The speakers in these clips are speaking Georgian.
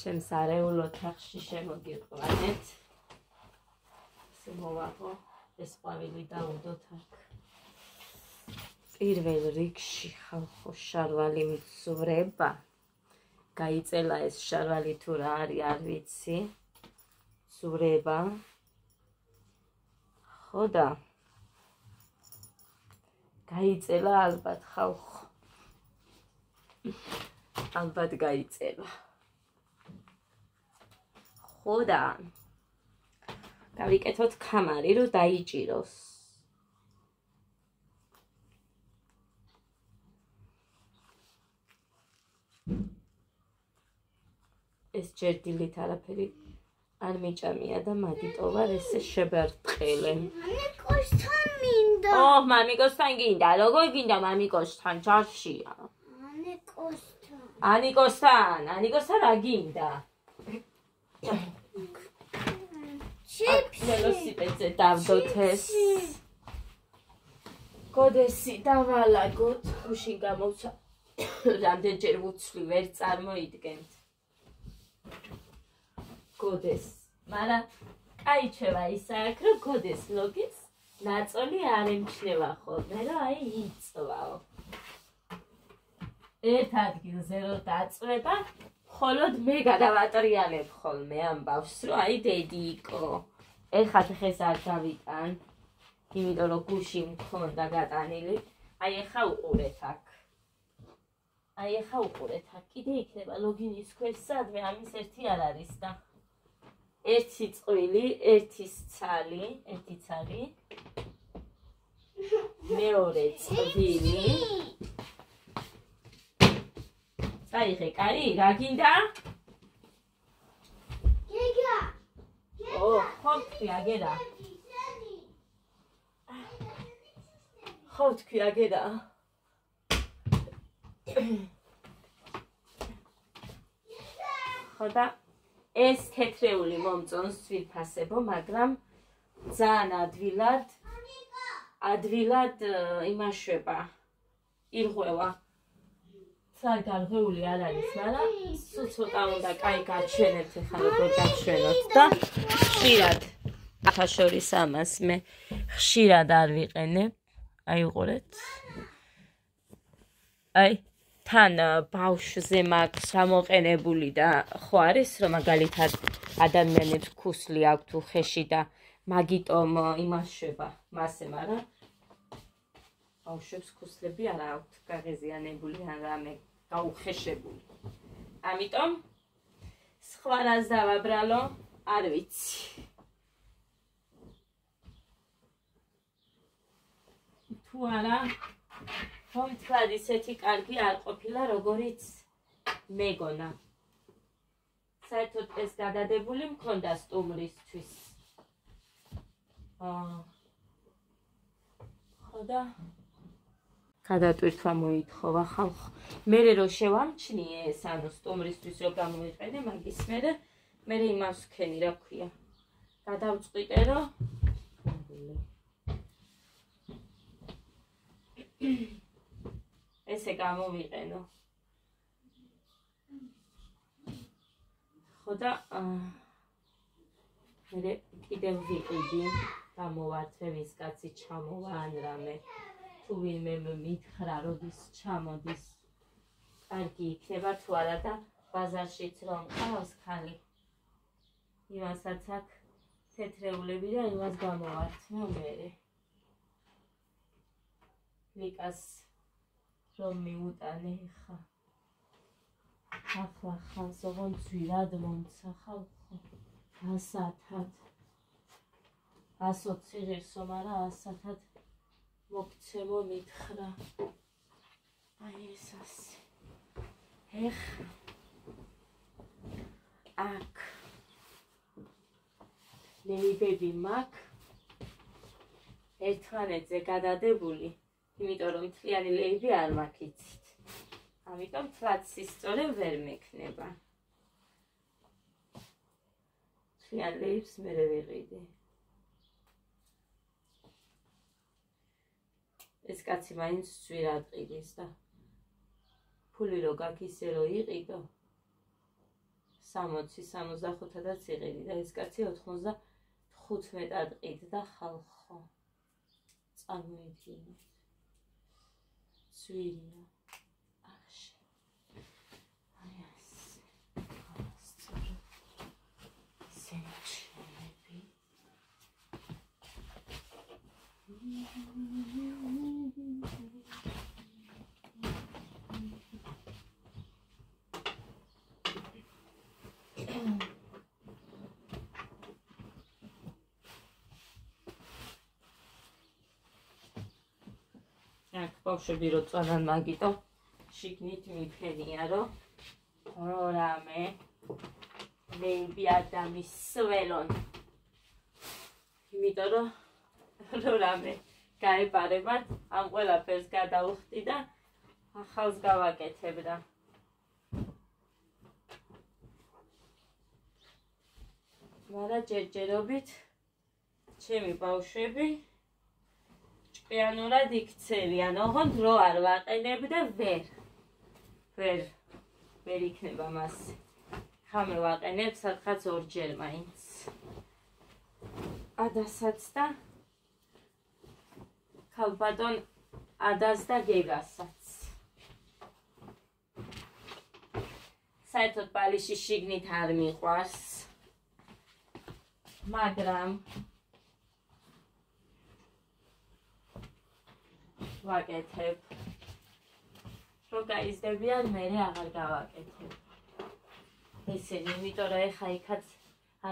ჩემს არეულ ოთახში შემოგიყვანეთ. ესე მოვაღო, ეს ყვავილი დავუდოთ აქ. პირველ რიგში ხალხო შარვალი მცურება. გაიწელა ეს შარვალი თუ რა არის, არ ვიცი. მცურება. ხო და გაიწელა ალბათ ხალხო. ალბათ გაიწელა. ხო და გავიკეთოთ ქამარი, რომ დაიჭიროს. ეს ჯერდილით არაფერი არ მიჭამია და მაგიტო ვარ ესე შებერტყელე. მამიკოსთან მინდა. მამიკოსთან გინდა, როგორ გინდა მამიკოსთან, ჯარშია. ანიკოსთან რა გინდა? ველოსიპედზე დავდოთ ეს. გოდესი დავალაგოთ, გუშინ გამოვცა. რამდენჯერ ვუცვლი, ვერ წარმოიდგენთ. გოდეს, მაგრამ კაიჩევა ისა აქ, რომ გოდეს ლოგის ნაწოლი არ ემჩნევა ხოლმე, რომ აი იწვაო. ერთ ადგილზე რომ დაწვება, მხოლოდ მე გადავატრიალებ ხოლმე ამბავს, რომ აი დედი იყო. ეხლა დღეს არ გავიტან, იმიტომ რომ გუში მქონდა გატანილი. აი ეხლა უყურეთ აქ. კიდე იქნება ლოგინის ქვეშ სადმე, ამის ერთი არ არის და ერთი წყვილი, ერთი ცალი, მეორე წვილი. წაიღე, კარი, რა გინდა? გეგა. ხო თქვი აგერა. ხო და ეს თეთრეული მომწონს ვიფასებო, მაგრამ ძალიან ადვილად იმაშვება, ირღვევა. ძალიან გარღვეული არ არის, მაგრამ სულ ცოტა უნდა კაი გაჩვენებთ, ეხლა როგორ გაჩვენოთ და ხშირად ახაშორის ამას მე ხშირად არ ვიყენებ. აი უყურეთ. აი თან ბავშვზე მაქვს გამოყენებული და ხო არის რომ მაგალითად ადამიანებს ქუსლი აქვთ უხეში და მაგიტომ იმაშვება მასე, მაგრამ ბავშვებს ქუსლები არ აქვთ გაღეზიანებული ან რამე გაუხეშებული. ამიტომ სხვა რას დავაბრალო, არ ვიცი. თუ არა რომ თლად ისეთი კარგი არ ყოფილა, როგორიც მეგონა. საერთოდ ეს გადადებული მქონდა სტუმრისთვის. ხო და გადატვირთვა მოითხოვა ხალხო. მერე რომ შევამჩნიე ეს, ანუ სტუმრისთვის რომ გამოიყენე, მაგის მერე იმას ვქენი, რა ქვია. გადავწყვიტე რომ ესე გამოვიყენო. ხო და მერე კიდევ ვიყიდი, გამოვართვე ვის კაცი ჩამოვა ან რამე. თუ ვინმე მითხრა, როდის ჩამოდის, კარგი იქნება თუ არა და ბაზარშიც რომ ყავს ხალი. იმასაც აქ თეთრეულები და იმას გამოვართვე მერე. ლიკას რომ მიუტანე ხა. ახლა ხანს ოღონდ ძვირად მომცა ხალხო. 100-ად. 120 ღირსო, მაგრამ 100-ად მოგცემო მითხრა. აი ეს ასე. ეხლა აქ ლეიბები მაქვს ერთმანეთზე გადადებული, იმიტომ რომ მთლიანი ლეიბი არ მაქვს იცით. ამიტომ თლად სისწორე ვერ მექნება. მთლიან ლეიბს მერე ვიყიდი. ეს კაცი მაინც ძვირად ყიდის და ფული რო გაქვს ისე რო იყიდო, 60-65 და ციყილი და ეს კაცი 95 ადყიდა ხალხო. წარმოიდგინეთ. ცვირია. ახში. აი ასე. ასწორო. სენჩები. აქ ბავშვები რო წვანან მაგიტო შიგნით მიფენია რომ რამე ნეიბი ადამის სველონ იმიტომ რომ რამე გაეპარებათ ამ ყველაფერს გადავხდი და ახალს გავაკეთებდა მაგრამ ჯერჯერობით ჩემი ბავშვები ჭკვიანურად იქცევიან, ოღონდ რო არ ვაყენებ და ვერ იქნება მასზე. ხამე ვაყენებ სადღაც ორჯერ მაინც. ადასაც და ქალბატონ ადას და გეგასაც. საერთოდ ბალიში შიგნით არ მიყვარს. მაგრამ ვაკეთებ. რო გაიზრდებიან, მერე აღარ გავაკეთებ. ესენი, იმიტომ რომ ეხა იქაც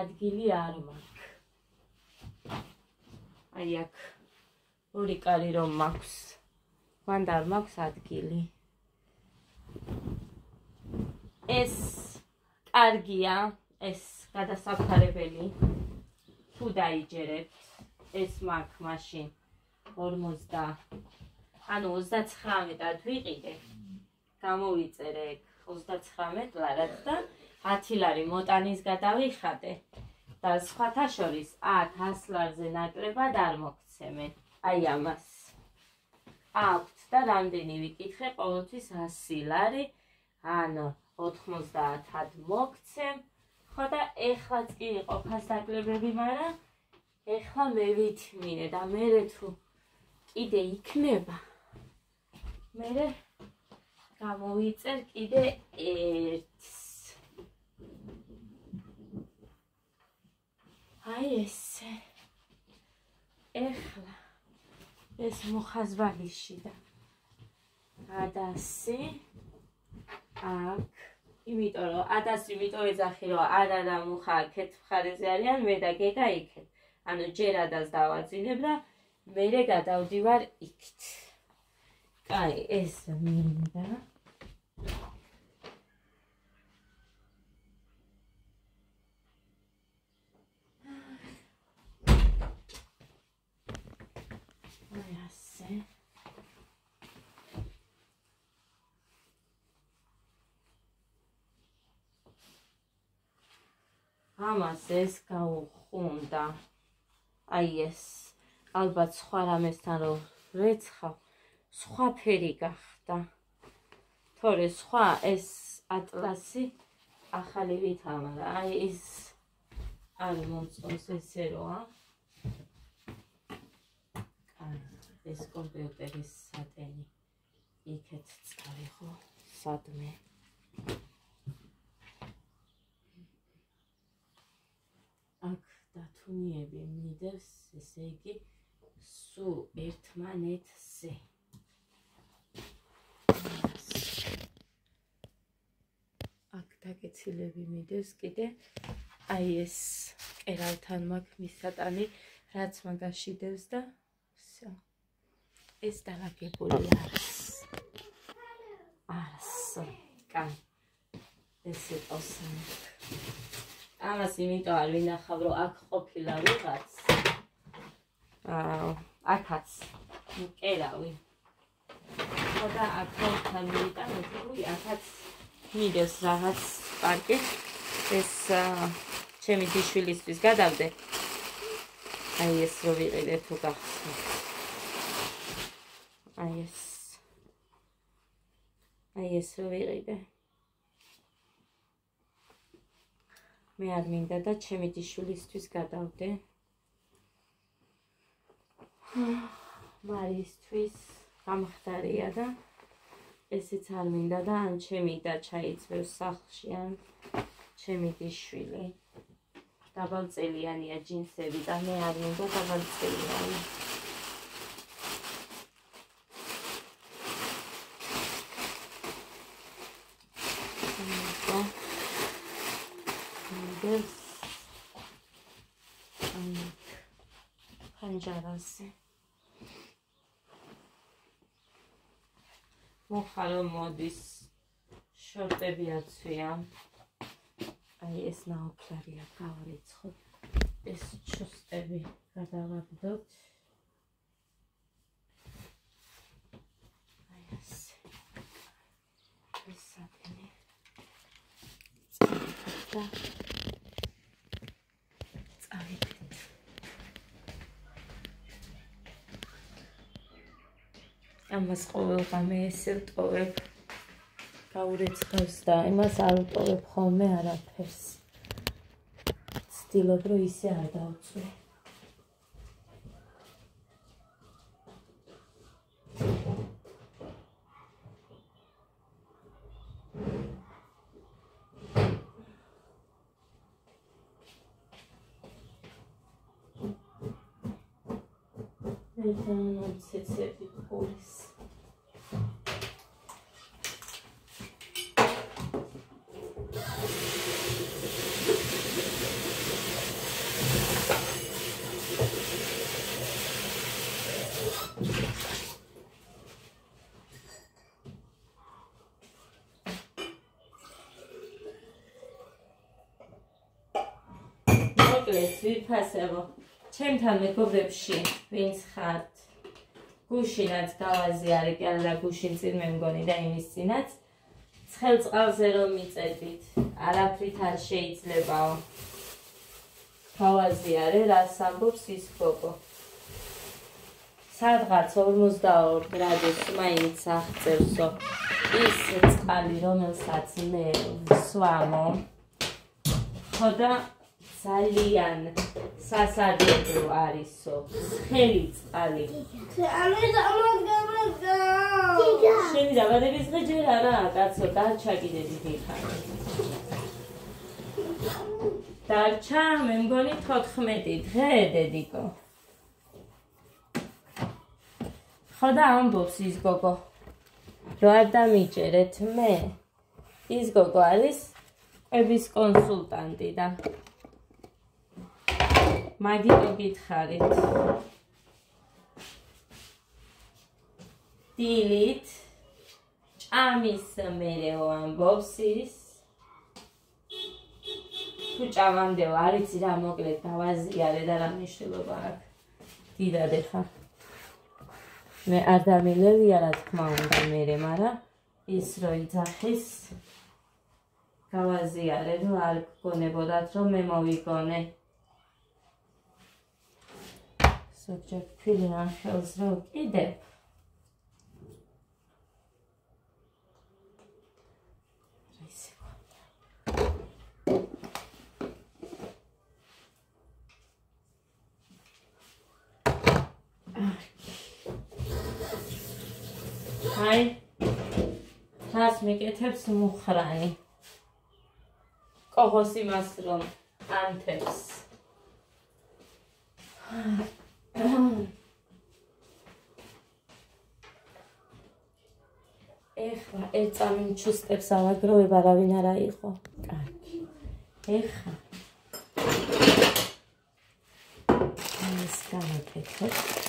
ადგილი არ მაქვს. აი აქ ორი კარი რომ მაქვს. მანდ არ მაქვს ადგილი. ეს კარგია, ეს გადასაფარებელი. თუ დაიჯერებთ, ეს მაქვს მაშინ 39-ად ვიყიდე, გამოვიწერე 39 ლარად და 10 ლარი მოტანის გადავიხადე და სხვათა შორის 100 ლარზე ნაკლებად არ მოგცემენ. აი ამას. აქვთ და რამდენი ვიკითხე, ყოველთვის 100 ლარი, ანუ 90-ად მოგცემ. ხო და ეხლაც კი იყო ფასდაკლებები, მაგრამ ეხლა მე ვითმინე და მერე თუ კიდე იქნება. მერე გამოვიწერ კიდე ერთს. აი ესე. ეხლა ეს მუხაზბალიში და ადასი აქ. იმიტომ რომ ადასი იმიტომ ეძახი რომ არა მუხა აქეთ მხარეზე არიან, მე და გეგა იქეთ. ანუ ჯერ ადას დავაძინებ და მერე გადავდივარ იქით. კაი, ეს მინდა. აი ასე. ამას ეს გაუხუნდა. აი ეს ალბათ სხვა რამესთან რომ რეცხავ, სხვა ფერი გახდა. თორე სხვა ეს ატლასი ახალი ვითამარა. აი ეს არ მომწონს ესე როა. ეს კომპიუტერის სატენი იქეთ წავიღო სადმე. აქ დათუნიები მიდევს, ესე იგი სულ ერთმანეთზე. აქ დაგეცილები მიდევს კიდე. აი ეს კერავთან მაქვს მისატანი, რაც მაგაში დევს და всё. ეს დალაგებული არის. კან. ეს იყოს. ამას იმიტომ არ ვინახავ, რომ აქ ყოფილა ვიღაც. აქაც კერავი. ხოდა აქთან მიტანო, აქაც მიდევს რაღაც პარკი. ეს ჩემი დიშვილისთვის გადავდე. აი ეს რო ვიყიდე თუ გახსოვთ. აი ეს რო ვიყიდე. მე არ მინდა და ჩემი დიშვილისთვის გადავდე. მარიისთვის გამხდარია და ესეც არ მინდა და ან ჩემი და ჩაიწვევს სახლში ან ჩემი დიშვილი. დაბალწელიანია ჯინსები და მე არ მინდა დაბალწელიანი. ფანჯარაზე მოხარო მოდის შორტები აცვია. აი ეს ნაოფლარია გავარიცხოთ. ეს ჩუსტები გადავაგდოთ. აი ასე. ეს სათენი. და წავიდეთ. ამას ყოველდღე ესე ვტოვებ. გაურეცხავს და იმას არ ვტოვებ ხოლმე არაფერს. ვცდილობ რომ ისე არ დავწვე. ცეცები ფულის. მოკლედ ვიფასებო ჩემთან მეგობრებში ვინც ხართ გუშინაც გავაზიარე კი არა გუშინ წინ მე მგონი და იმის წინაც ცხელ წყალზე რომ მიწედით არაფრით არ შეიძლებაო გავაზიარე რას ამბობს ის გოგო სადღაც 42 გრადუს მაინც აღწევსო ის წყალი რომელსაც მე ვსვამო ხოდა ძალიან სასარგებლო არისო ხელი წყალი შენი დაბადების დღე ჯერ არა კაცო დარჩა კიდე დიდი ხანი დარჩა მე მგონი 14 დღე დედიკო ხოდა ამბობს ის გოგო რო არ დამიჯერეთ მე ის გოგო არის ების კონსულტანტი და მაგიტო გითხარით დილით ჭამის მერეო ამბობს ის თუ ჭამამდე არიცი რა მოკლედ გავაზიარე და რა მნიშვნელობა აქვს დიდად ეხა მე არ დამილევია რა თქმა უნდა მერე მაგრამ ის რო იძახის გავაზიარე რომ არ გგონებოდათ რომ მე მოვიგონე ზოგჯერ ფილი არ ხელს რო კიდევ აი რას მიკეთებს მუხრანი კოღოს იმას რომ ანთებს ეხლა ერთ წამი ჩუსტებს ავაგროვებ არავინ არა იყო კარგი ეხლა ეს გამაკეთებ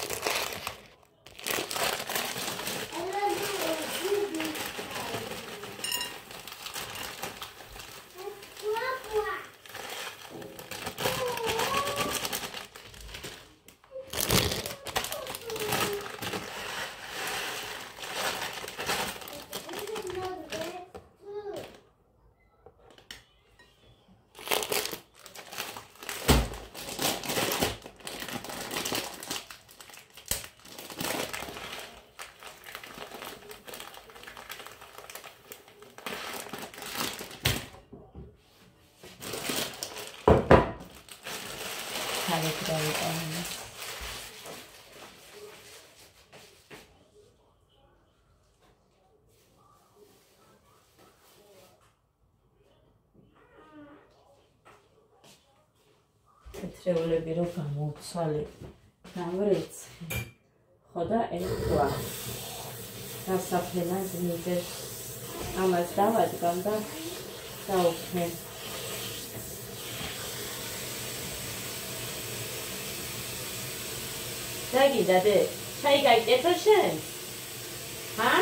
კარგი დავიტანე. თეთრეულები რო გამოვცვალე, გამრეცხი. ხო და ეხლა დასაფენად მიდევს ამას დავადგამ და დავფენ. დაგიდადე, ჩაი გაიკეთა შენ? ჰა?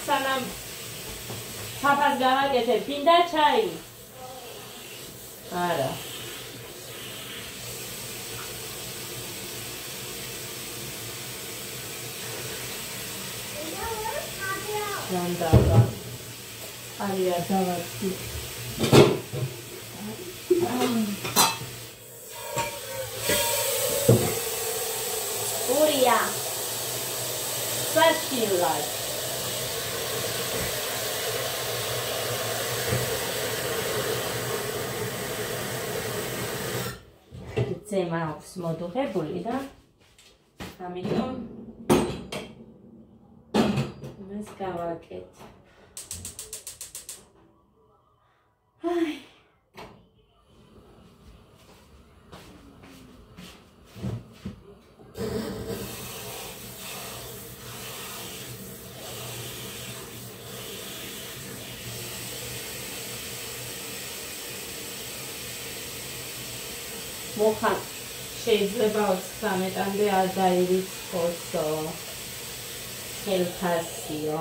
სანამ ფაფას გავაკეთე, გინდა ჩაი? არა. Randava. Aria davati. Uria. Sashila. Ცემა აქვს მოდუღებული და ამიტომ მას გავაკეთ. აი. მოხან შეიძლება 13-მდე არ დაირიცხოს ხელფასიო.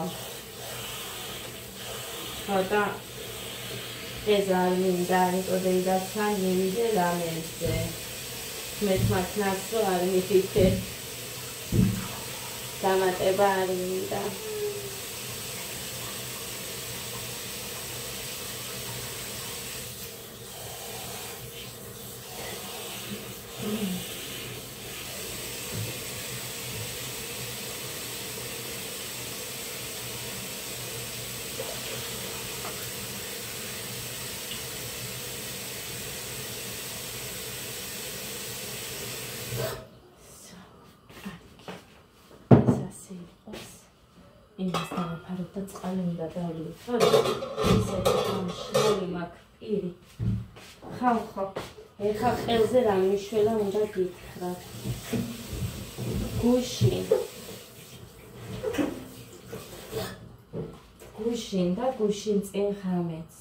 ხოდა ეს არ მინდა, იმიტომ რომ მივიდე რამეზე. მე თმათნაც რო არ მიფიქრე. დამატება არ მინდა. იმას დავაფარებ და წყალი უნდა დავლიოთ, ხო? ისეთი გამშრალი მაქვს პირი. ხო. ეხა ყელზე რა მიშველა უნდა გითხრათ. გუშინ და გუშინ წინ ღამეც.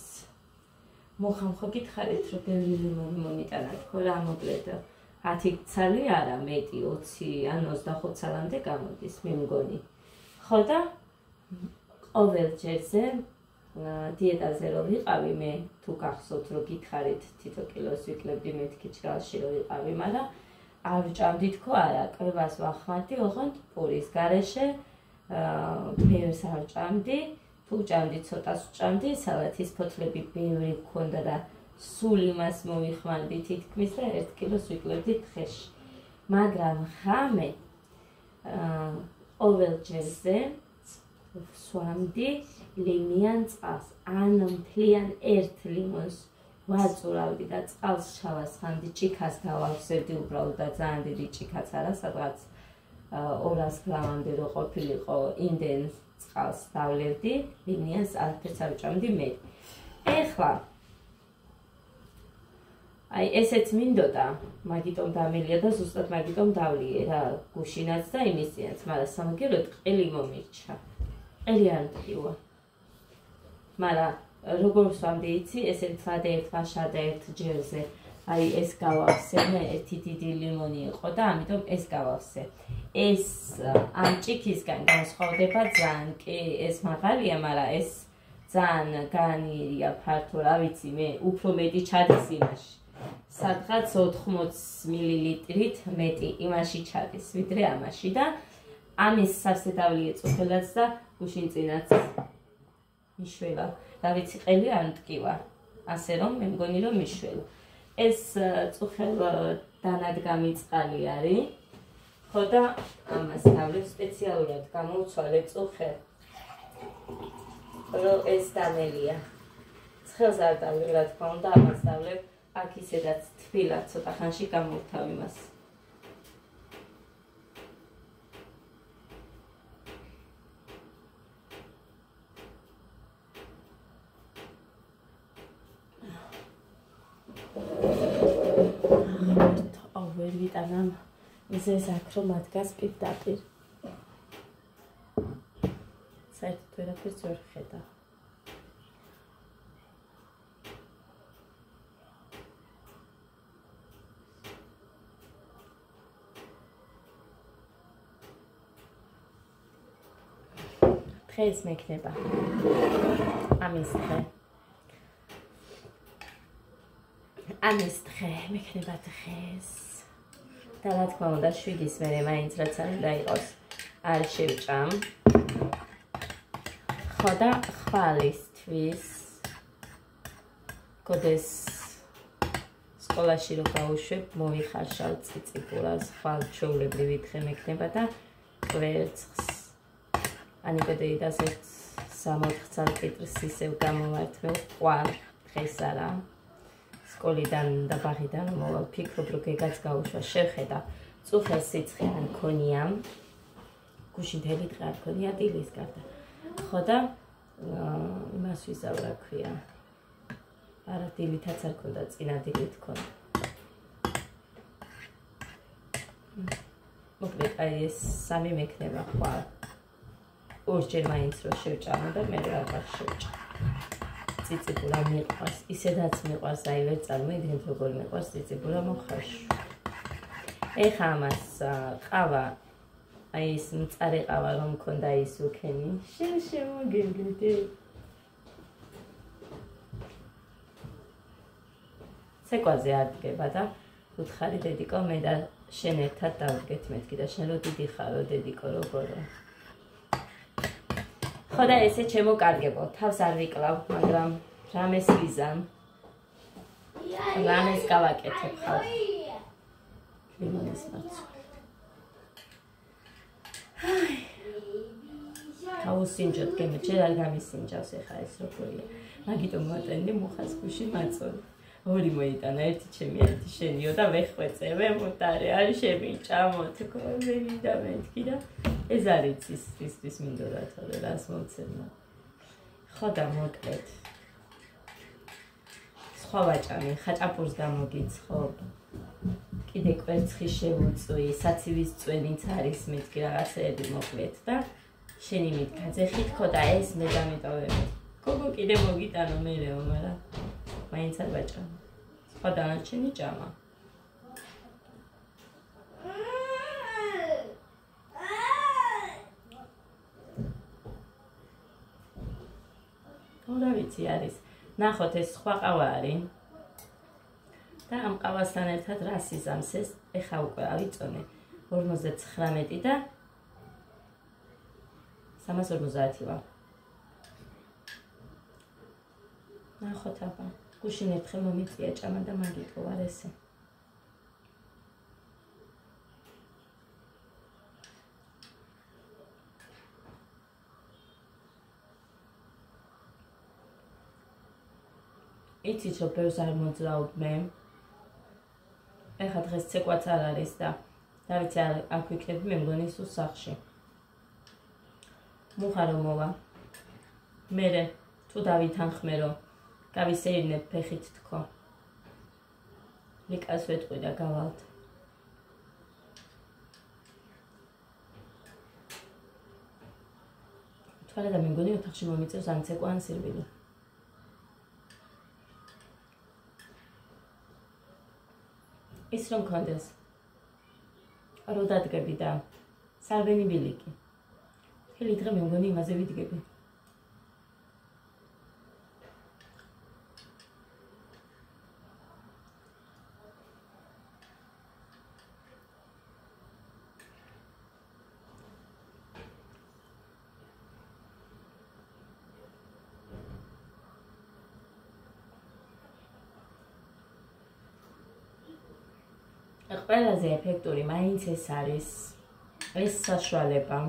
მოხამ ხო გითხარით რომ ბევრი ლიმონი მომიტანა, თქო რა მოკლედ 10 ცალი არა, მეტი 20 ან 25 ცალამდე გამოდის, მე მგონი. ხო და ყოველ ჯერზე დიეტაზე რო ვიყავი მე, თუ გახსოვთ რომ გითხარით თითო კილოს ვიკლებდი მეთქი ჭრალში რო ვიყავი, მაგრამ არ ვჭამდი თქო არა, კვებას ვახმარდი, ოღონდ პურის გარეშე ბევრს არ ვჭამდი, თუ ვჭამდი ცოტას ვჭამდი, სალათის ფოთლები ბევრი გქონდა და სულ იმას მოვიხმარდი თითქმის და 1 კილოს ვიკლებდი დღეში. მაგრამ ღამე ყოველ ჯერზე ვსვამდი ლიმიან წყალს, ან მთლიან 1 ლიმონს ვაწურავდი და წყალს ჩავასხამდი, ჭიქას დავავსებდი უბრალოდ და ძალიან დიდი ჭიქაც არა, სადღაც 200 გრამამდე რო ყოფილიყო, იმდენ წყალს დავლევდი, ლიმიანს არაფერს არ ვჭამდი მე. ეხლა აი ესეც მინდოდა, მაგიტომ დამელია და ზუსტად მაგიტომ დავლიე რა, გუშინაც და იმისიანაც, მაგრამ სამაგეროდ ყელი მომირჩა. ყელი არ მტკივა. მაგრამ როგორ ვსვამდი იცი, ესეთ ვადე ერთ ვაშარდა ერთ ჯერზე. აი ეს გავავსე, მე ერთი დიდი ლიმონი იყო და ამიტომ ეს გავავსე. ეს ამ ჭიქისგან განსხვავდება ძალიან, კი ეს მაღალია, მაგრამ ეს ძალიან განიერია ფართო, რა ვიცი მე, უფრო მეტი ჩადის იმაში. სადღაც 80 მილilitrით მეტი იმაში ჩადის, ვიდრე ამაში და ამის სავსე დავლიე წუხელაც და გუშინ წინაც მიშველა. რა ვიცი, ყელი არ მტკივა. ასე რომ მე მგონი რომ მიშველა. ეს წუხელ დანადგამი წყალი არის. ხო და ამას დავლევ სპეციალურად გამოვცვალე წუხელ. რომ ეს დამელია. ცხელს არ დავლევ, რა თქმა უნდა, ამას დავლევ აქ ისედაც თბილად ცოტა ხანში გამოვთავ იმას. ვერ ვიტანამ მზეს აქ რომ ადგას პირდაპირ. საერთოდ ვერაფერს ვერ ხედავ. დღეს მექნება ამის დღე. ამის დღე მექნება დღეს. და რა თქმა უნდა 7-ის მერე მაინც რაც არ უნდა იყოს არ შევჭამ. ხო და ხვალისთვის გოდეს სკოლაში რო გავუშვებ მოვიხარშავ ციციბულას ხვალჩვეულებრივი დღე მექნება და კვერცხს ანიკოდეიდას 3-4 წელიწადს ისევ გამოვართმევ ხვალ დღეს არა. სკოლიდან და ბაღიდან მოვალ ფიქრობ რომ გეგაც გაუშვა შევხედა წუხელ სიცხე არ მქონია გუშინ მთელი დღე არ მქონია დილის გარდა ხო და იმას ვიზავ რა ქვია არა დილითაც არ ქონდა წინა დილით ქონდა მოკლედ აი ეს სამი მექნება ხვალ ორჯერ მაინც რო შევჭამო და მე რაღაც შევჭამ ციციბულა მიყვარს, ისედაც მიყვარს, აი ვერ წარმოვიდგენთ როგორ მიყვარს ციციბულა მოხარშვა. ეხა ამას ყავა, აი ეს მწარე ყავა რომ მქონდა ის უქენი, შემოგეგდე. ცეკვაზე არ დგება და უთხარი დედიკო მე და შენ ერთად დავდგეთ მეთქი და შენ რო დიდი ხარო დედიკო როგორო. ხო და ესე ჩემო კარგებო, თავს არ ვიკლავ, მაგრამ რამეს ვიზამ. რამეს გავაკეთებ ხალხ. ლიმონის მარცვალი. გაუსინჯოთ გემო, ჯერ არ გამისინჯავს ეხა ეს როგორია. მაგიტომ მოვატენდი მუხას გუში მაწოლი. ორი მოიტანა, ერთი ჩემი, ერთი შენიო და ვეხვეწე, ვემუტარე, არ შემიჭამო, თქო, ვემინდა მეთქი და ეს არის ის მინდოდა თორე რას მოცემნა. ხო და მოკლედ. სხვა ვაჭამი, ხაჭაპურს გამოგიცხობ. კიდე კვერცხი შევუწვი, საცივის წვენიც არის მეთქი რაღაცეები მოკლედ და შენი მითქაძეხი თქო და ეს მე დამიტოვებ. გოგო კიდე მოგიტანო მერეო, მაგრამ მაინც არ ვაჭამო. სხვა დანარჩენი ჭამა. რა ვიცი არის. ნახოთ ეს სხვა ყავა არის. და ამ ყავასთან ერთად რა სიზამს ეს? ეხა უკვე ავიწონე 59 და 350 ვარ. ნახოთ აბა. გუშინ ერთხელ მომიწია ჭამა და მაგითო ვარ ესე. იცით რომ ბევრს არ მოძრაობ მე. ეხა დღეს ცეკვაც არ არის და დავიცი არ ვიქნები მე მგონი სულ სახლში. მუხა რომ მოვა. მერე თუ დავითანხმე რომ გავისეირნებ ფეხით თქო. ლიკას ვეთყვი და გავალთ. თვალე და მე მგონი ოთახში მომიწევს ან ცეკვა ან სირბილი. ის რომ კონდეს. რო დადგები და სარვენი ბილიკი. მთელი დღე მე მგონი იმაზე ვიდგები. ყველაზე ეფექტური მაინც ეს არის ეს საშუალება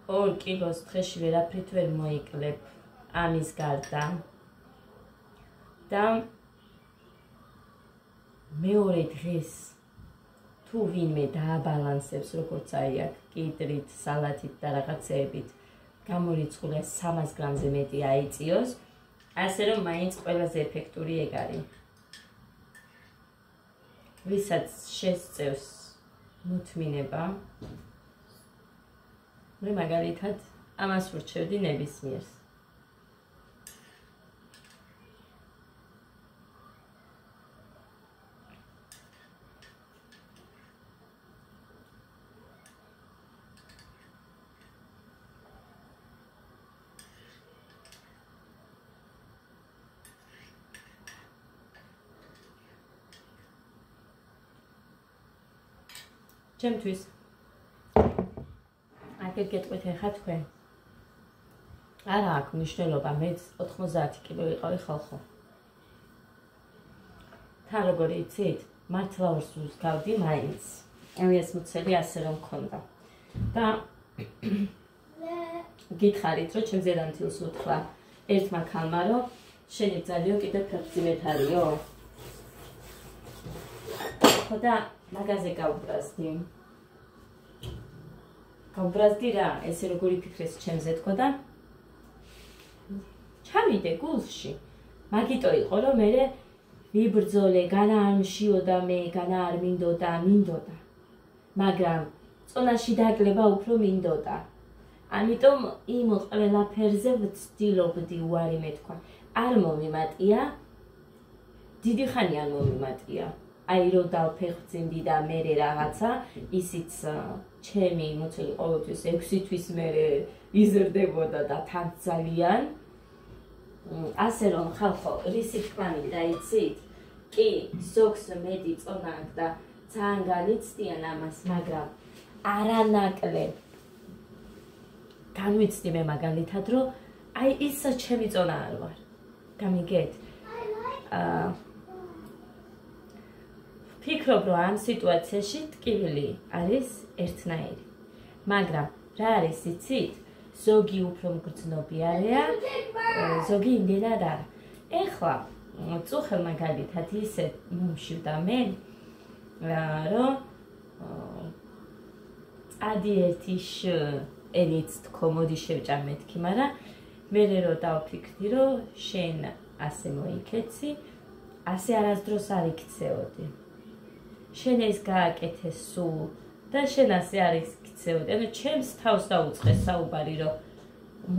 2 კილოს დღეში ვერაფრით ვერ მოიკლებ ამის გარდა და მეორე დღეს თუ ვინმე დააბალანსებს, როგორც აი აქ კიტრით, სალათით და რაღაცეებით გამორიცხულია 300 გრამზე მეტი აიწიოს, ასე რომ მაინც ყველაზე ეფექტური ეგ არის. ვისაც შესწევს მოთმინება, მე მაგალითად ამას ვრჩევდი ნებისმიერს. ჩემთვის აგერ გეტყვით ახლა თქვენ არა აქვს მნიშვნელობა მეც 90 კილო ვიყავი ხალხო თან როგორ იცით მართლა ვსურს გავდი მაინც ეს მუცელი ასე რომ მქონდა და გითხარით რომ ჩემ ზედამთილს უთხრა ერთმა ქალმა რომ შენი ძალიო კიდევ ფეხმძიმეთ არისო ხო და მაგაზე გავბრაზდი რა ესე როგორი ფიქრეს ჩემზე თქო და ჩამიდე გულში მაგიტო იყო რომ მე ვიბრძოლე განა არ მშიოდა მე განა არ მინდოდა მაგრამ წონაში დაკლება უფრო მინდოდა ამიტომ იმ ყველაფერზე ვცდილობდი უარი მეთქვა არ მომიმატია დიდი ხანი არ მომიმატია აი რო დავფეხმძიმდი და მე რაღაცა ისიც ჩემი მოცელი ყოველთვის 6 თვის მერე იზრდებოდა და თან ძალიან ასე რომ ხალხო რისი თქვა მინდა იცით კი ზოგს მეტი წონა აქვს და ძალიან განიცდიან ამას მაგრამ არანაკლებ განვიცდი მე მაგალითად რომ აი ისა ჩემი წონა არ ვარ გამიგეთ ფიქრობ რომ ამ სიტუაციაში ტკივილი არის ერთნაირი მაგრამ რა არის იცით ზოგი უფრო მგრძნობი არის ზოგი იმდენად არა ეხლა წუხელ მაგალითად ისე მომშივდა მე რომ წადი ერთი ენიც თქო მოდი შევჭამ მეთქი მაგრამ მე რო დავფიქრდი რომ შენ ასე მოიქეცი ასე არასდროს არ იქცეოდი შენ ეს გააკეთე სულ და შენ ასე არ იქცეოდი ანუ ჩემს თავს დაუწყე საუბარი რომ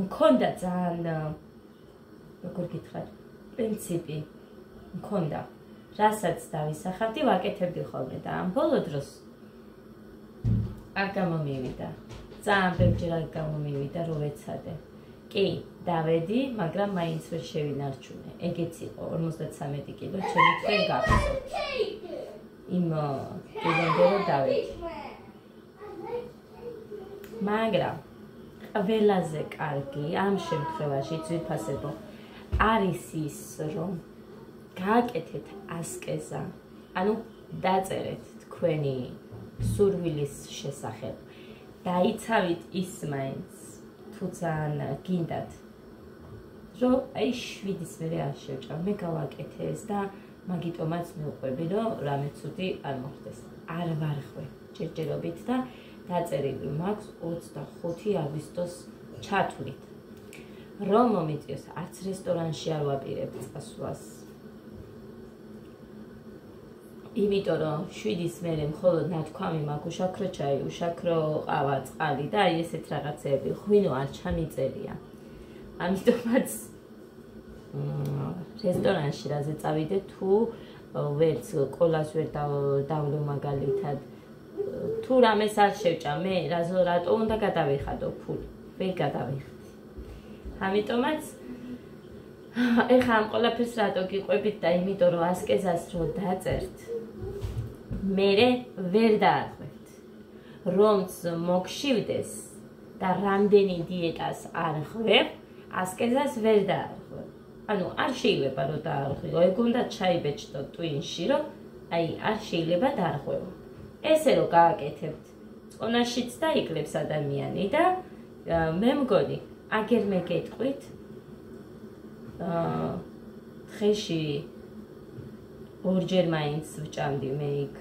მქონდა ძალიან როგორ გითხრათ პრინციპი მქონდა რასაც დავისახავდი ვაკეთებდი ხოლმე და ამ ბოლო დროს არ გამომივიდა ძალიან ბევრჯერ არ გამომივიდა რომ ვეცადე კი დავედი მაგრამ მაინც ვერ შევინარჩუნე ეგეც იყო 53 კილო ჩემი თქვენ გახსოვთ იმ კილომდე რომ დავედი მაგრამ ყველაზე კარგი ამ შემთხვევაში ძვირფასებო არის ის რომ გააკეთეთ ასკეზა ანუ დაწერეთ თქვენი სურვილის შესახებ დაიცავით ის მაინც თუ ძალიან გინდათ რომ აი 7-ის მერე არ შევჭამ მე გავაკეთე ეს და მაგიტომაც მივყვები რომ რამე ცუდი არ მოხდეს არ ვარხვე ჯერჯერობით და დაწერილი მაქვს 25 აგვისტოს ჩათვლით რომ მომიწევს არც რესტორანში არ ვაპირებ წასვლას იმიტომ რომ 7-ის მერე მხოლოდ ნათქვამი მაქვს უშაქრო ჩაი უშაქრო ყავა წყალი და აი ესეთ რაღაცეები ღვინო არ ჩამიწერია ამიტომაც რესტორანში რაზე წავიდე თუ ვერც კოლას ვერ დავლო მაგალითად თუ რამეს არ შევჭამ მე რატო უნდა გადავიხადო ფული ვერ გადავიხდი ამიტომაც ეხლა ამ ყველაფერს რატო გიყვებით და იმიტომ რომ ასკეზას რო დაწერთ მერე ვერ დაარღვევთ რომც მოგშივდეს და რამდენი დიეტას არ ხვევ ასკეზას ვერ დაარღვევ ანუ არ შეიძლება რომ დაარღვიო ეგ უნდა ჩაიბეჭდო ტვინში რომ აი არ შეიძლება დაარღვევო ესე რომ გააკეთებთ წონაშიც დაიკლებს ადამიანი და მე მგონი აგერ მე გეტყვით დღეში ორჯერ მაინც ვჭამდი მე იქ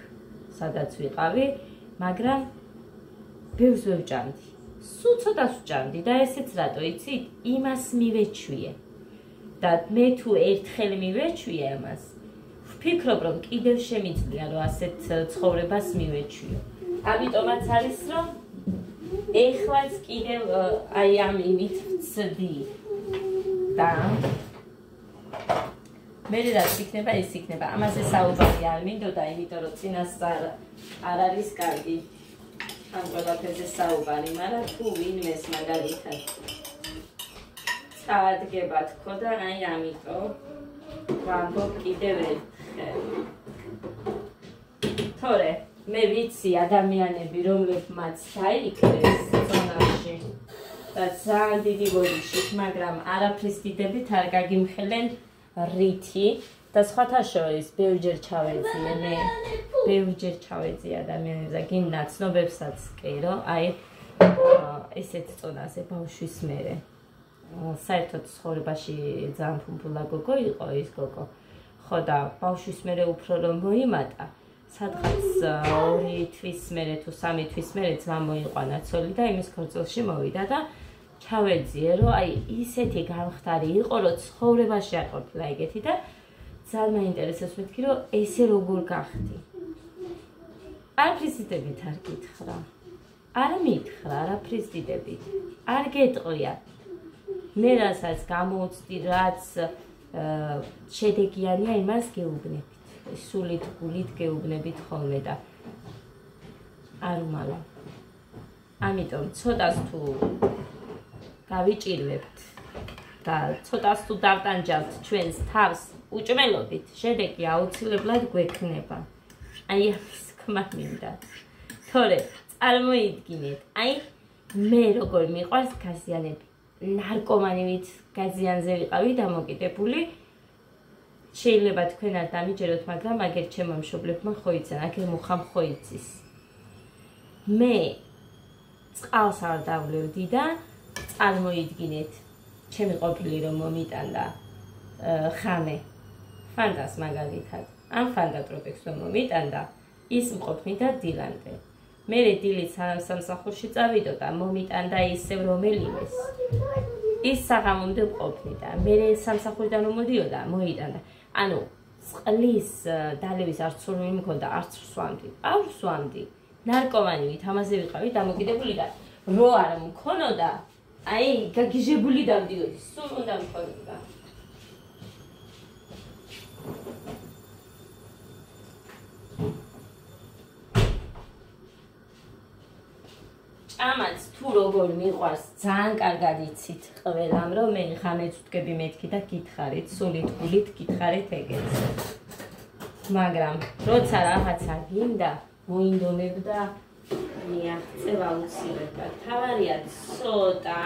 სადაც ვიყავი, მაგრამ ბევრს ვჭამდი. სულ ცოტას ვჭამდი და ესეც რატო იცით? იმას მივეჩვიე. და მე თუ ერთხელ მივეჩვიე ამას, ვფიქრობ რომ კიდევ შემიძლია რომ ასეთ ცხოვრებას მივეჩვიო. ამიტომაც არის რომ ეხლაც კიდევ აი ამ იმით ვცდი და მე რაც იქნება ის იქნება. ამაზე საუბარი არ მინდოდა, იმიტომ რომ წინასწარ არ არის კარგი ამ ყველაფერზე საუბარი, მაგრამ თუ ვინმეს მაგალითად წაადგება თქო და აი ამიტომ ვამბობ კიდევ ერთხელ. თორე მე ვიცი ადამიანები, რომლებმაც დაიქრეს ზონაში და ძალიან დიდი ბოდიშით, მაგრამ არაფრის დიდებით არ გაგიმხელენ რითი და სხვათა შორის ბევრჯერ ჩავეძიე მე, ბევრჯერ ჩავეძიე ადამიანებს და გინდა ცნობებსაც კი, რომ აი ესეთ წონაზე ბავშვის მერე. საერთოდ ცხოვრებაში ძალიან ფუფულა გოგო იყო ის გოგო. ხო და ბავშვის მერე უფრო რომ მოიმატა, სადღაც 2 თვის მერე თუ 3 თვის მერე ძმა მოიყვანა ცოლი და იმის ქორწილში მოვიდა და ჩავეძიე, რომ აი ისეთი გამხდარი იყო, რომ ცხოვრებაში არ ყოფილა ეგეთი და ძალიან მაინტერესებს მეთქი, რომ ესე როგორ გახდი. არაფრის დიდებით არ გითხრა. არ მითხრა არაფრის დიდებით. არ გეტყვია. მე რასაც გამოვწდი, რაც შედეგიანია, იმას გეუბნებით. სულით გულით გეუბნებით ხოლმე და არ უმალა. ამიტომ ცოტას თუ გავიჭირვებთ და ცოტას თუ დავტანჯავთ ჩვენს თავს უჭმელობით, შედეგი აუცილებლად გვექნება. აი ამის თქმა მინდა. თორე წარმოიდგინეთ, აი მე როგორ მიყვარს გაზიანები. ნარკომანივით გაზიანზე ვიყავი დამოკიდებული. შეიძლება თქვენ არ დამიჯეროთ, მაგრამ აგერ ჩემო მშობლებმა ხო იციან, აგერ მუხამ ხო იცის. მე წყალს არ დავლევდი და წარმოიდგინეთ, ჩემი ყოფილი რომ მომიტანდა ხამე ფანდას მაგალითად, ამ ფანდა ტროპიკს რომ მომიტანდა, ის მყოფნიდა დილამდე. მე დილით სამსახურში წავიდო და მომიტანდა ისევ რომელიმეს. ის საღამომდე მყოფნიდა. მე სამსახურიდან რომ მოდიოდა, მოიტანდა. ანუ წყლის დალევის არც სურვილი მქონდა, არც ვსვამდი. არ ვსვამდი. ნარკომანივით ამაზე ვიყავი დამოკიდებული და რო არ მქონოდა, აი გაგიჟებული დავდიოდი, სულ უნდა მქონოდა. ჭამაც თუ როგორ მიყვარს, ძალიან კარგად იცით ყველამ, რომ მე ღამეც ვდგები მეთქი და გითხარით, სულით გულით გითხარით ეგეც. მაგრამ როცა რაღაცა გინდა, მოინდომებდა მიაღწევა აუცილებლად. თავარია ცოტა,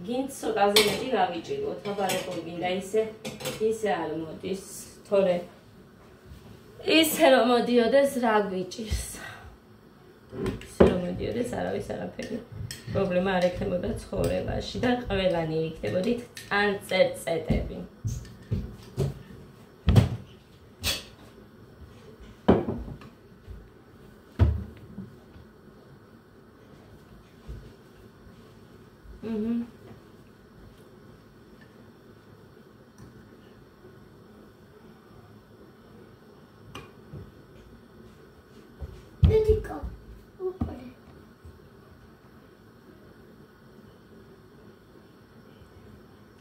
გინდ ცოტაზე მეტი გავიჭიროთ, აბარეკო გინდა ისე არ მოდის, თორე ისე რომ მოდიოდეს რა გვიჭირს. მოდიოდეს არავის არაფერი პრობლემა არ ექნებოდა ცხოვრებაში და ყველანი იქნებოდით წანწერწეტები.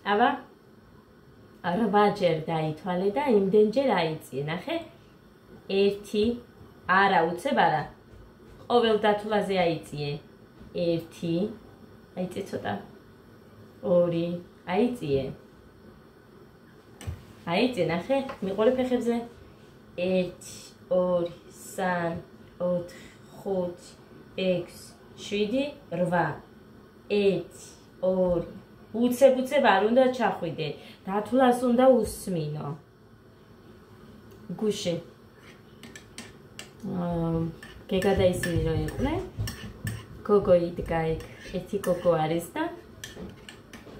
აბა 8ჯერ დაითვალე და იმდენჯერ აიწიე. ნახე 1 არა უცებ არა. ყოველ დათვლაზე აიწიე. 1 აიწიე ცოტა. 2 აიწიე. აიწიე ნახე მიყოლე ფეხებზე. 1 2 3 4 5 6 7 8 1 2 უცებ არ უნდა ჩახვიდე. დათვლას უნდა უსმინო. გუში. გეგადა ისინი რომ იყვნენ. გოგო იდგა იქ. ერთი გოგო არის და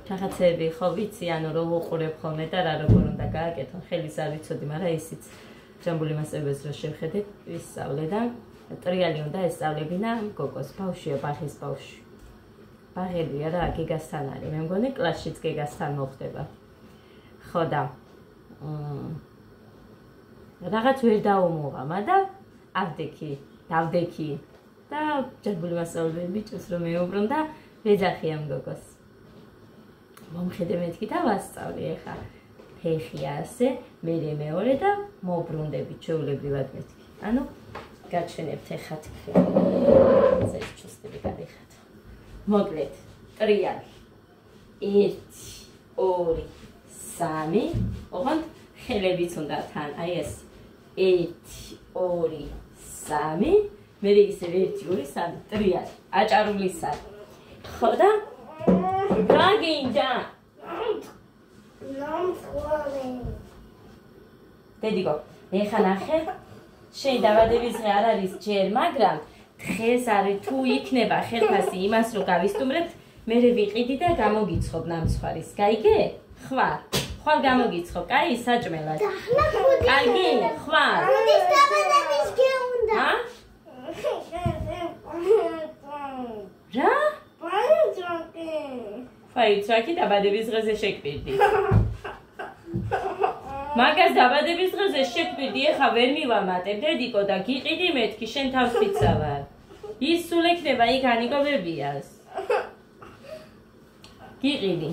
რაღაცები ხო ვიცი, ანუ რომ უყურებ ხოლმე და რა როგორ უნდა გააკეთო, ხელის არ ვიცოდი, მაგრამ ისიც ჯამბული მასწავლებელს რო შევხედეთ, ვისწავლე და ტრიალი უნდა ესწავლებინა გოგოს, ბავშვია, ბაღის ბავშვი. ბაღებია რა, გეგასთან არის. მე მგონი კლასშიც გეგასთან მოხდება. ხო და რაღაც ვერ დაუმოღამა და დავდექი და ჯამბული მასწავლებელი ბიჭს რომ მეუბრუნდა, ვეძახი ამ გოგოს. მომხედე მეთქი და ვასწავლი ახლა. ფეხია ასე, მერე მეორე და მოbrundები ჩვეულებრივად მეთქი. ანუ გაჩვენებთ ახლა თქვი. ეს ჩუსტები გადიხათ. მოკლედ, ტრიალი. 1 2 3. ოღონდ ხელებიც უნდა თან, აი ეს. 1 2 3. მერე ისე 1 2 3 ტრიალი. აჭარული სად. ხო და გაგინდა. დედიკო, ეხლა ნახე, შენ დაბადების დღე არ არის ჯერ, მაგრამ დღეს არის თუ იქნება ხელფასი იმას რომ გავისტუმრებთ, მე ვიყიდი და გამოგიცხობ ნამცხვარის. გაიგე? ხვალ გამოგიცხობ, კაი, საჭმელად. კარგი, ხვალ. როდის დაბადების დღე უნდა? ჰა? რა? ფაიცაკი დაბადების დღეზე შეკპირდი. მაგას დაბადების დღეზე შეკპირდი, ეხა ვერ მივამატებ, დედიკო და გიყიდი მეთქი, შენ თავს ვიცავარ. ის სულ ექნება იქ ანიკობებიას. გიყიდი.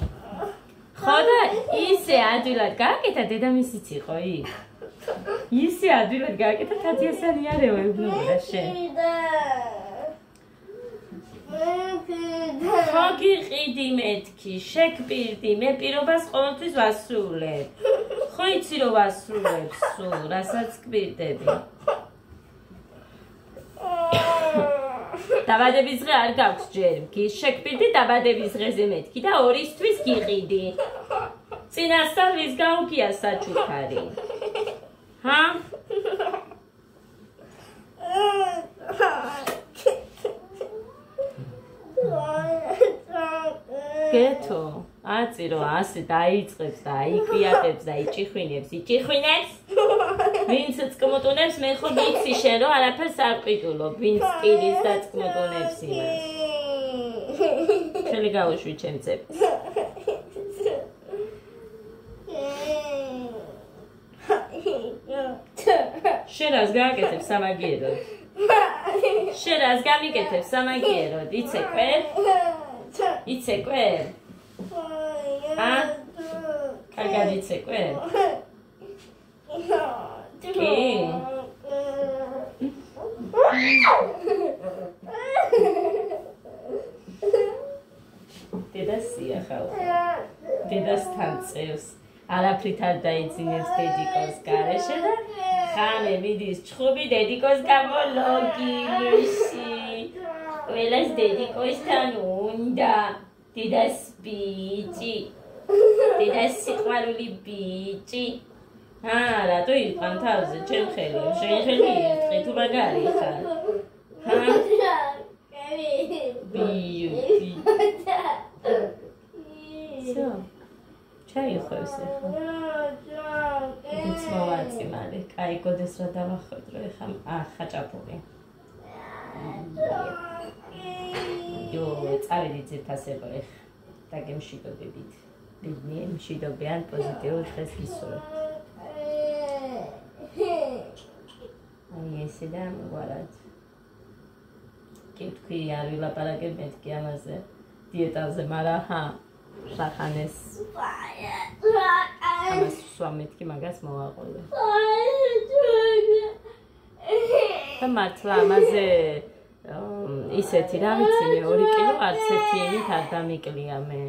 ხო და ისე ადვილად გააკეთა, დედამისიც იყო იქ. ისე ადვილად გააკეთა, თათიასანი არევა ეუბნება შენ. ხო გიყიდი მეთქი, შეკპირდი, მე პირობას ყოველთვის ვასრულებ. ხო იცი რომ ვასრულებ სულ, რასაც კპირდები. დაბადების დღე არ გაქვს ჯერ, შეკპირდი დაბადების დღეზე მეთქი და ორისთვის გიყიდი. წინასწარ ვის გაუგია საჩუქარი. ჰა? გეთო, აწირო, ასე დაიწყებს და აიკვიატებს და იჭიხვინებს. ვინც წკმუტუნებს, მე ხო ვიცი შენ რომ არაფერს არ ყიდულობ, ვინც პირის და წკმუტუნებს იმას. შენი გაუშვი ჩემ წებს. შენ რას გააკეთებ სამაგიეროდ? შენ რას გამიკეთებ სამაგიეროდ? იცეკვე? ჰა? კარგად იცეკვე? კი. დედასია ხალხი. დედასთან წევს. არაფრით არ დაიძინებს დედიკოს გარეშე და ხამე მიდის ჩხუბი დედიკოს გამო ლოგინში. ყველას დედიკოსთან უნდა. დედას ბიჭი. დედას სიყვარული ბიჭი. რატო იყვან თავზე ჩემ ხელი? შენ ხელი ირტყი თუ მაგარი ხარ? ბიუტი. So, ჩაიხვევს ახლა. მოვაწი მალე. კაი, გოდეს რა დავახვედრო ახლა ხაჭაპური. წავედით ზეთასებო ახლა. დაგემშვიდობებით. ბედნიერი მშვიდობიან პოზიტიურ დღეს გისურვებთ. აი ესე და მოგვარად. კი თქვი არ ვილაპარაკებ მეთქი ამაზე დიეტაზე, მაგრამ სახანეს ამას სვამეთქი მაგას მოვაყოლე. და მართლა ამაზე ისეთი რა ვიცი მე 2 კილო არც ერთი იმით არ დამიკლია მე.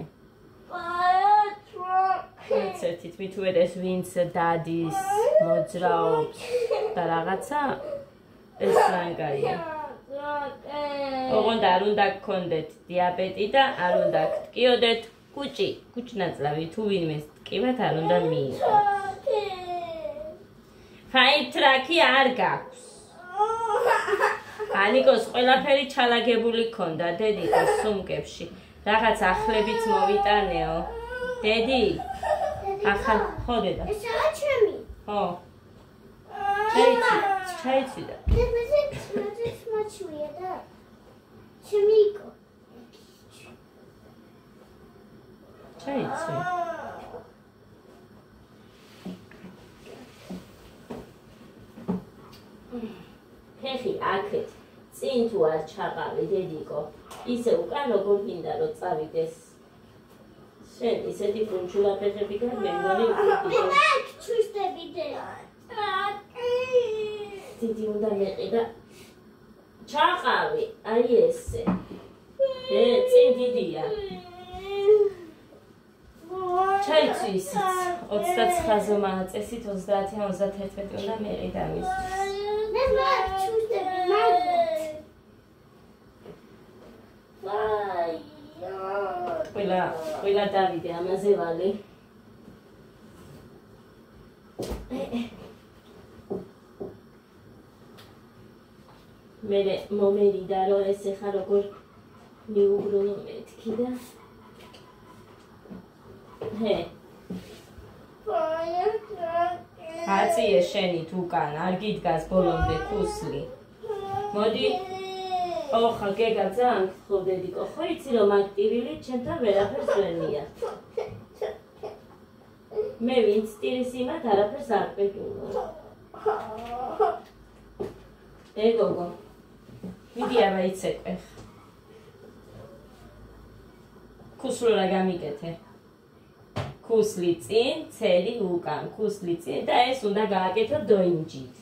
ერთით მით ვერ ეს ვინც დადის მოძრაობს და რაღაცა ეს რანგაია. ოღონდ არ უნდა გქონდეთ დიაბეტი და არ უნდა გტკიოდეთ კუჭნაწლავი თუ ვინმე ტკივათ არ უნდა მიიღოთ. ფაიტრაკი არ გაქვს. ანიკოს ყველაფერი ჩალაგებული ქონდა დედიკოს სუმკებში. რაღაც ახლებიც მოვიტანეო. დედი. ახლა ხო დედა. ეს არა ჩემი. ხო. ჩაიცვიდა. ეს მაჩვია და ჩემი იყო. ჩაიცვი. ფეხი აქეთ. წინ თუ არ ჩაყავი დედიკო. ისე უკან როგორ გინდა რომ წავიდეს. შენ ისეთი ფუნჩულა ფეხები გამემგონი მე ჩუსტები და დიდი უნდა მეყიდა ჩაყავი აი ესე წინ დიდია ჩაიცვი ისიც 29-ზე წესით 30-31 უნდა მეყიდა მის მე ჩუსტები ყველა დავიდე ამაზე ვალი მე მომერიდა რომ ეს ეხა როგორ მიუბრუნო მეთქი და აწიე შენი თუკან არ გიდგას ბოლომდე ქუსლი მოდი ოხა გეგა ძალიან გთხოვ დედიკო ხო იცი რომ აქტივილი ჩემთან ვერაფერს ვერ მიარ მე ვინც ტირის იმათ არაფერს არ პეკინო გოგო მიდი აბა იცეკვე ქუსლი რა გამიკეთე ქუსლი წინ ცერი უკან ქუსლი წინ და ეს უნდა გააკეთო დოინჯით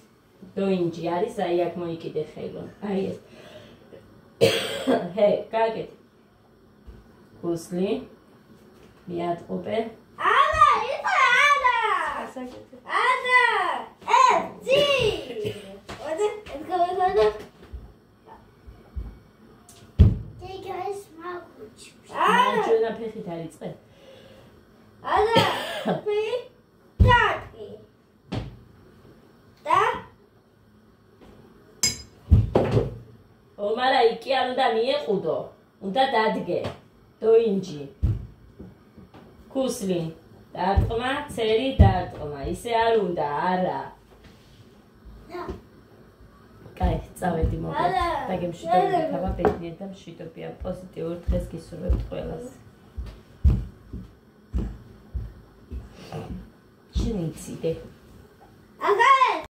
დოინჯი არის აი აქ მოიკიდე ხელო აი ეს გააკეთე ქუსლი მიატყუპე ანა ეზი ჯონა ფეხით არიწყე ანა პიტაკი და მარა იქი არ უნდა მიეყუდო უნდა დადგე დოინჯი ქუსლი დარტყმა ცერი დარტყმა ისე არ უნდა არა კაი წავედი მოგეთ და გემშვიდობებით ხავა ბედნიერ და მშვიდობია პოზიტიურ დღეს გისურვებთ ყველას შენ იციდე